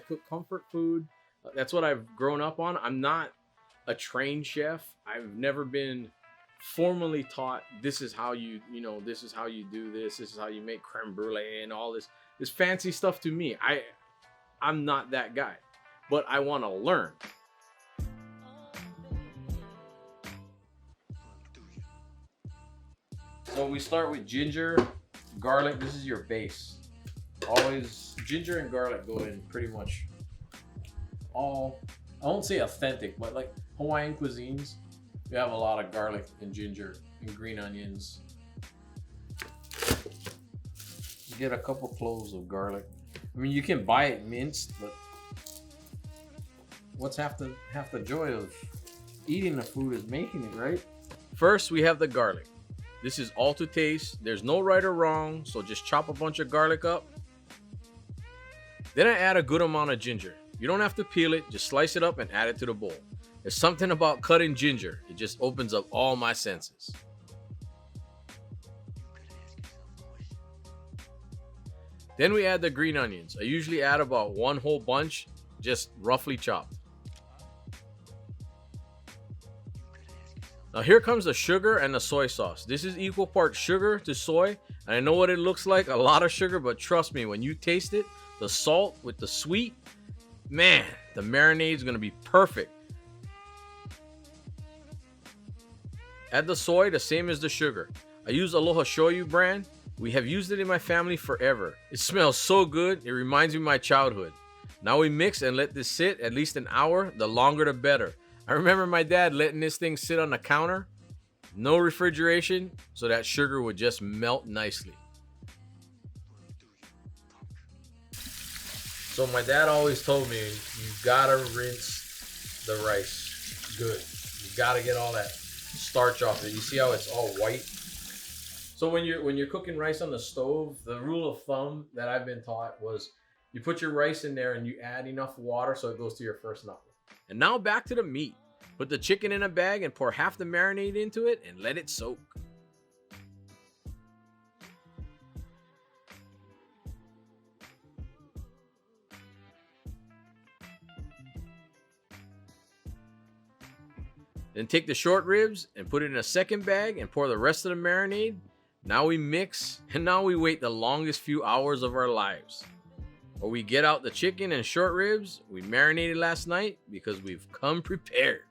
cook comfort food. That's what I've grown up on. I'm not a trained chef. I've never been formally taught this is how this is how you do this is how you make creme brulee and all this fancy stuff. To me, I'm not that guy, but I want to learn. So we start with ginger, garlic. This is your base. Always ginger and garlic go in pretty much all, I won't say authentic, but like Hawaiian cuisines, you have a lot of garlic and ginger and green onions. You get a couple cloves of garlic. I mean, you can buy it minced, but what's half the joy of eating the food is making it, right? First, we have the garlic. This is all to taste. There's no right or wrong, so just chop a bunch of garlic up. Then I add a good amount of ginger. You don't have to peel it, just slice it up and add it to the bowl. There's something about cutting ginger. It just opens up all my senses. Then we add the green onions. I usually add about one whole bunch, just roughly chopped. Now here comes the sugar and the soy sauce. This is equal parts sugar to soy. And I know what it looks like, a lot of sugar, but trust me, when you taste it, the salt with the sweet, man, the marinade is gonna be perfect. Add the soy, the same as the sugar. I use Aloha Shoyu brand. We have used it in my family forever. It smells so good, it reminds me of my childhood. Now we mix and let this sit at least an hour, the longer the better. I remember my dad letting this thing sit on the counter, no refrigeration, so that sugar would just melt nicely. So my dad always told me, you gotta rinse the rice good. You gotta get all that starch off it. You see how it's all white? So when you're cooking rice on the stove, the rule of thumb that I've been taught was you put your rice in there and you add enough water so it goes to your first knuckle. And now back to the meat. Put the chicken in a bag and pour half the marinade into it and let it soak. Then take the short ribs and put it in a second bag and pour the rest of the marinade. Now we mix, and now we wait the longest few hours of our lives. Or we get out the chicken and short ribs we marinated last night because we've come prepared.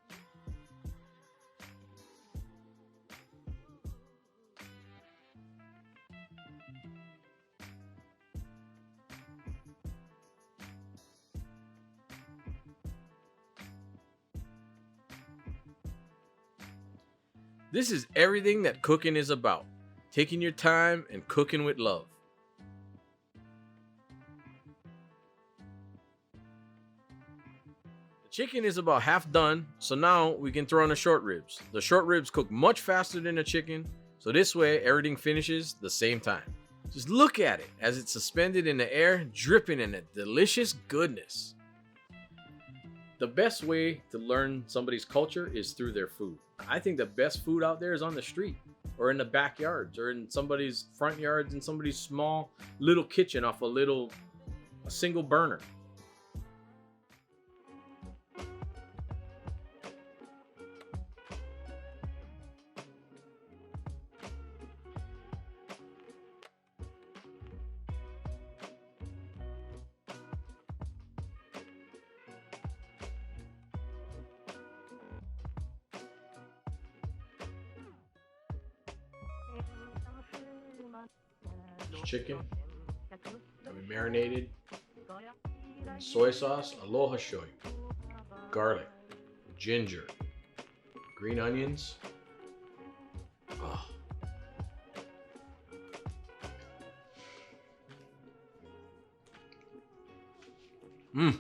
This is everything that cooking is about. Taking your time and cooking with love. The chicken is about half done, so now we can throw in the short ribs. The short ribs cook much faster than the chicken, so this way everything finishes the same time. Just look at it as it's suspended in the air, dripping in a delicious goodness. The best way to learn somebody's culture is through their food. I think the best food out there is on the street or in the backyards or in somebody's front yards in somebody's small little kitchen off a single burner. Chicken, that we marinated, soy sauce, Aloha Shoyu, garlic, ginger, green onions. Oh. Mmm.